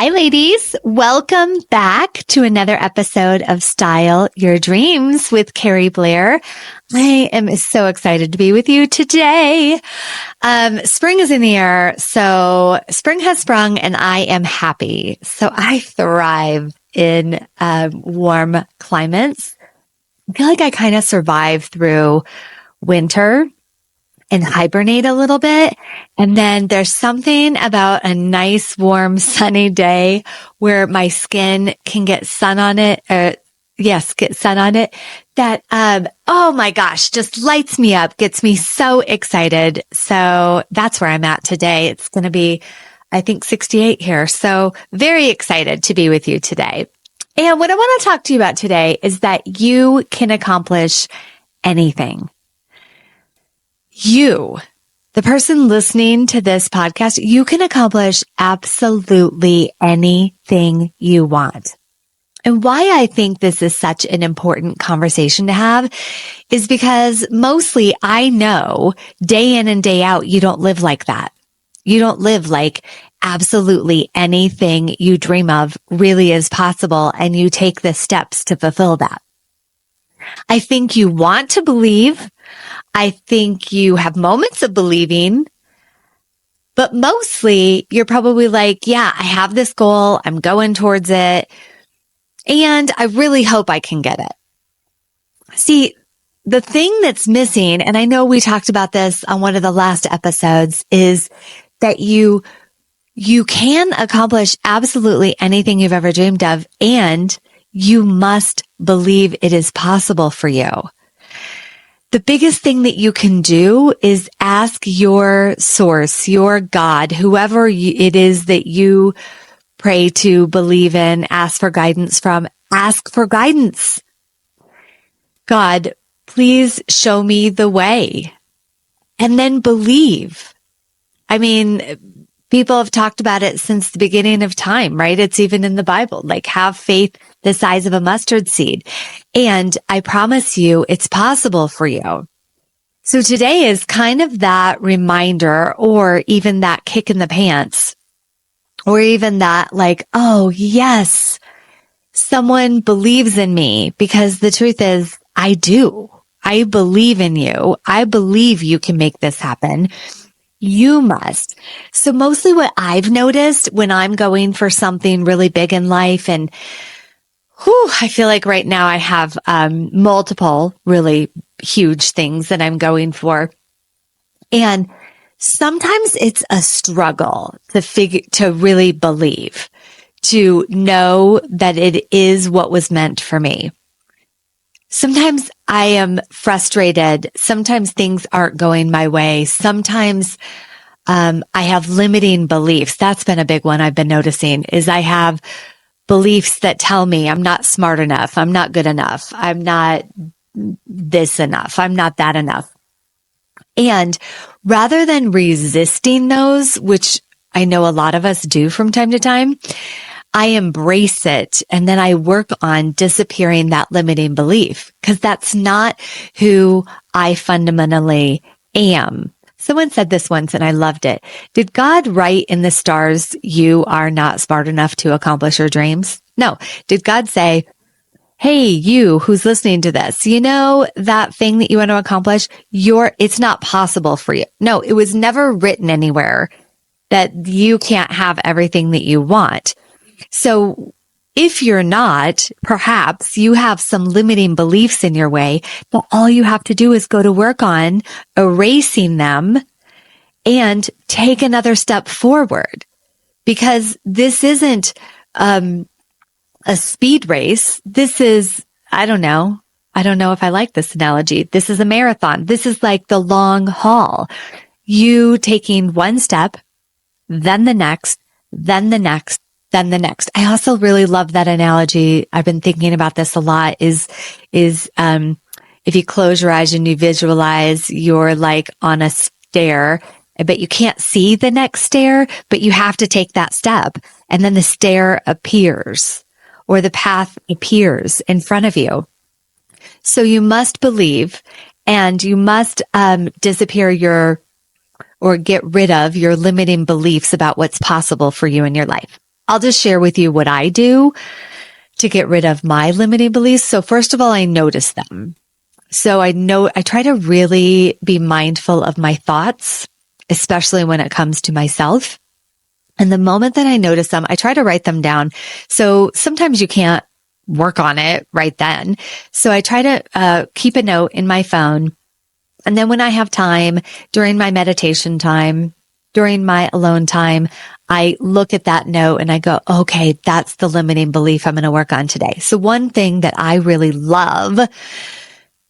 Hi, ladies. Welcome back to another episode of Style Your Dreams with Keri Blair. I am so excited to be with you today. Spring is in the air, so spring has sprung and I am happy. So I thrive in warm climates. I feel like I kind of survive through winter and hibernate a little bit. And then there's something about a nice, warm, sunny day where my skin can get sun on it. Get sun on it. That, oh my gosh, just lights me up, gets me so excited. So that's where I'm at today. It's going to be, I think, 68 here. So very excited to be with you today. And what I want to talk to you about today is that you can accomplish anything. You, the person listening to this podcast, you can accomplish absolutely anything you want. And why I think this is such an important conversation to have is because mostly I know day in and day out, you don't live like that. You don't live like absolutely anything you dream of really is possible, and you take the steps to fulfill that. I think you want to believe. I think you have moments of believing, but mostly you're probably like, yeah, I have this goal. I'm going towards it. And I really hope I can get it. See, the thing that's missing, and I know we talked about this on one of the last episodes, is that you can accomplish absolutely anything you've ever dreamed of, and you must believe it is possible for you. The biggest thing that you can do is ask your source, your God, whoever it is that you pray to, believe in, ask for guidance from. Ask for guidance. God, please show me the way. And then believe. I mean, people have talked about it since the beginning of time, right? It's even in the Bible, like have faith the size of a mustard seed. And I promise you, it's possible for you. So today is kind of that reminder, or even that kick in the pants, or even that like, oh yes, someone believes in me, because the truth is I do. I believe in you. I believe you can make this happen. You must. So mostly what I've noticed when I'm going for something really big in life, and I feel like right now I have multiple really huge things that I'm going for. And sometimes it's a struggle to really believe, to know that it is what was meant for me. Sometimes I am frustrated. Sometimes things aren't going my way. Sometimes I have limiting beliefs. That's been a big one I've been noticing, is I have beliefs that tell me I'm not smart enough. I'm not good enough. I'm not this enough. I'm not that enough. And rather than resisting those, which I know a lot of us do from time to time, I embrace it. And then I work on disappearing that limiting belief, because that's not who I fundamentally am. Someone said this once and I loved it. Did God write in the stars, you are not smart enough to accomplish your dreams? No. Did God say, hey, you who's listening to this, you know, that thing that you want to accomplish, it's not possible for you. No, it was never written anywhere that you can't have everything that you want. So if you're not, perhaps you have some limiting beliefs in your way, but all you have to do is go to work on erasing them and take another step forward. Because this isn't a speed race. This is, I don't know if I like this analogy. This is a marathon. This is like the long haul. You taking one step, then the next, then the next, then the next. I also really love that analogy. I've been thinking about this a lot is if you close your eyes and you visualize you're like on a stair, but you can't see the next stair, but you have to take that step. And then the stair appears, or the path appears in front of you. So you must believe, and you must disappear or get rid of your limiting beliefs about what's possible for you in your life. I'll just share with you what I do to get rid of my limiting beliefs. So first of all, I notice them. So I try to really be mindful of my thoughts, especially when it comes to myself. And the moment that I notice them, I try to write them down. So sometimes you can't work on it right then. So I try to keep a note in my phone. And then when I have time during my meditation time, during my alone time, I look at that note and I go, okay, that's the limiting belief I'm going to work on today. So one thing that I really love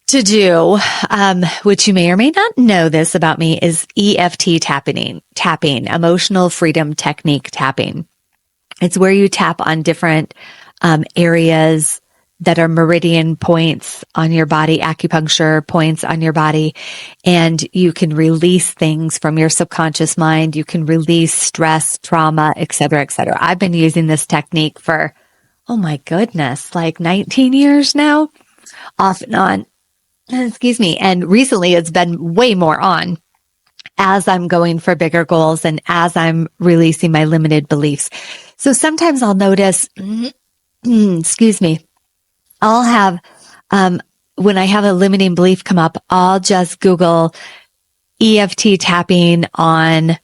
to do, which you may or may not know this about me, is EFT tapping, emotional freedom technique tapping. It's where you tap on different areas that are meridian points on your body, acupuncture points on your body, and you can release things from your subconscious mind. You can release stress, trauma, et cetera, et cetera. I've been using this technique for, oh my goodness, like 19 years now, off and on. Excuse me. And recently it's been way more on as I'm going for bigger goals and as I'm releasing my limited beliefs. So sometimes I'll notice, excuse me, I'll have, when I have a limiting belief come up, I'll just Google EFT tapping on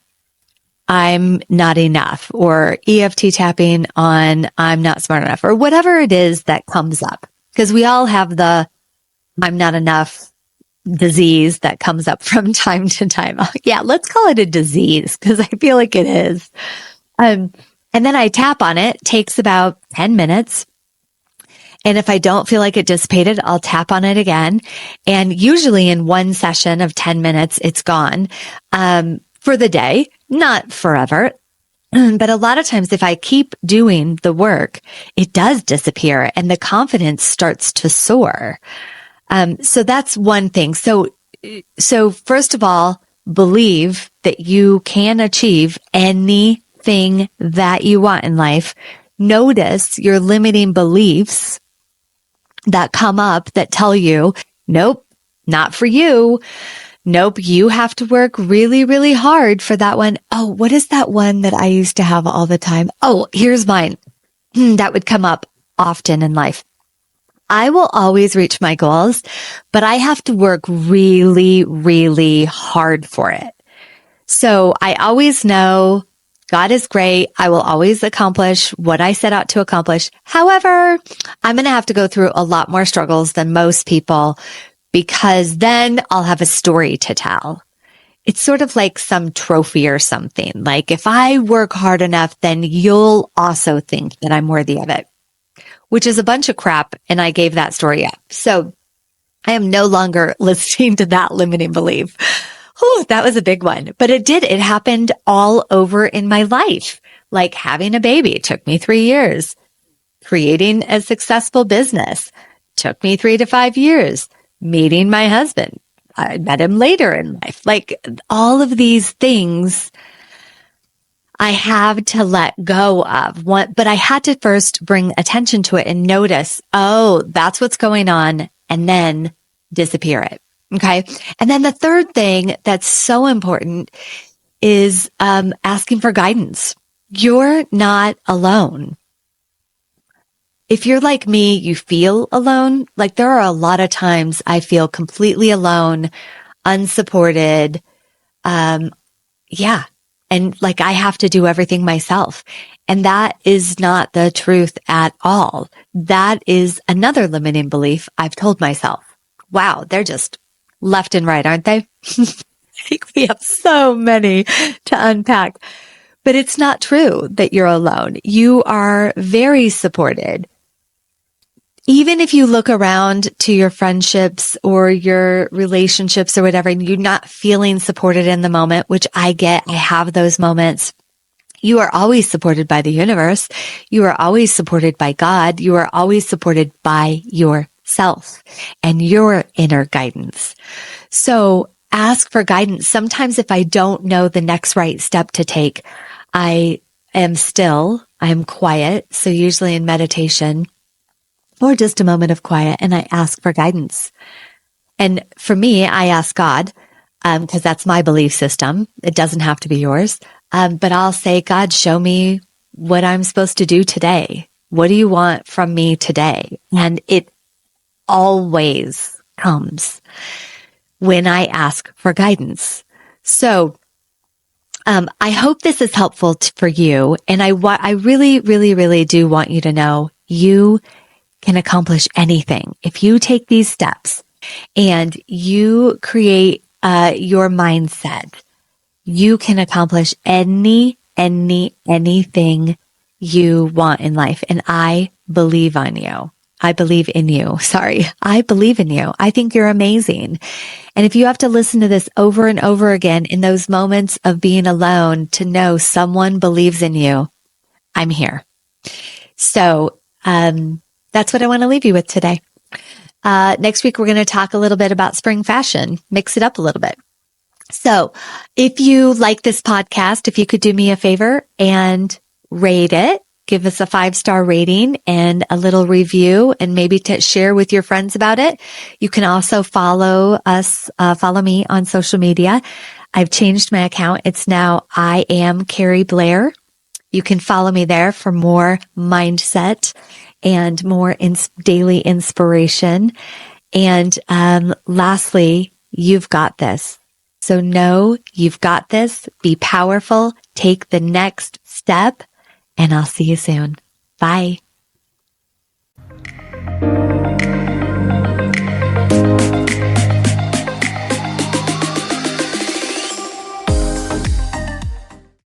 I'm not enough, or EFT tapping on I'm not smart enough, or whatever it is that comes up. Because we all have the I'm not enough disease that comes up from time to time. Yeah, let's call it a disease because I feel like it is. And then I tap on it. Takes about 10 minutes. And if I don't feel like it dissipated, I'll tap on it again. And usually in one session of 10 minutes, it's gone for the day, not forever. But a lot of times if I keep doing the work, it does disappear and the confidence starts to soar. So that's one thing. So first of all, believe that you can achieve anything that you want in life. Notice your limiting beliefs that come up that tell you, nope, not for you. Nope, you have to work really, really hard for that one. Oh, what is that one that I used to have all the time? Oh, here's mine. That would come up often in life. I will always reach my goals, but I have to work really, really hard for it. So I always know God is great. I will always accomplish what I set out to accomplish. However, I'm going to have to go through a lot more struggles than most people because then I'll have a story to tell. It's sort of like some trophy or something. Like if I work hard enough, then you'll also think that I'm worthy of it, which is a bunch of crap. And I gave that story up. So I am no longer listening to that limiting belief. Oh, that was a big one, but it happened all over in my life. Like having a baby took me 3 years. Creating a successful business took me 3 to 5 years. Meeting my husband, I met him later in life. Like all of these things I have to let go of, but I had to first bring attention to it and notice, oh, that's what's going on, and then disappear it. Okay. And then the third thing that's so important is asking for guidance. You're not alone. If you're like me, you feel alone. Like there are a lot of times I feel completely alone, unsupported. Yeah. And like I have to do everything myself. And that is not the truth at all. That is another limiting belief I've told myself. Wow, they're just left and right, aren't they? I think we have so many to unpack. But it's not true that you're alone. You are very supported. Even if you look around to your friendships or your relationships or whatever, and you're not feeling supported in the moment, which I get, I have those moments. You are always supported by the universe. You are always supported by God. You are always supported by yourself and your inner guidance. So ask for guidance. Sometimes if I don't know the next right step to take, I am still, I am quiet. So usually in meditation, or just a moment of quiet, and I ask for guidance. And for me, I ask God, because that's my belief system. It doesn't have to be yours. But I'll say, God, show me what I'm supposed to do today. What do you want from me today? And it always comes when I ask for guidance. So, I hope this is helpful for you. And I really, really, really do want you to know you can accomplish anything. If you take these steps and you create, your mindset, you can accomplish anything you want in life. And I believe on you. I believe in you. Sorry. I believe in you. I think you're amazing. And if you have to listen to this over and over again in those moments of being alone to know someone believes in you, I'm here. So, that's what I want to leave you with today. Next week, we're going to talk a little bit about spring fashion, mix it up a little bit. So if you like this podcast, if you could do me a favor and rate it, give us a 5-star rating and a little review, and maybe to share with your friends about it. You can also follow me on social media. I've changed my account. It's now I am Keri Blair. You can follow me there for more mindset and more daily inspiration. And lastly, you've got this. So know you've got this. Be powerful. Take the next step, and I'll see you soon. Bye.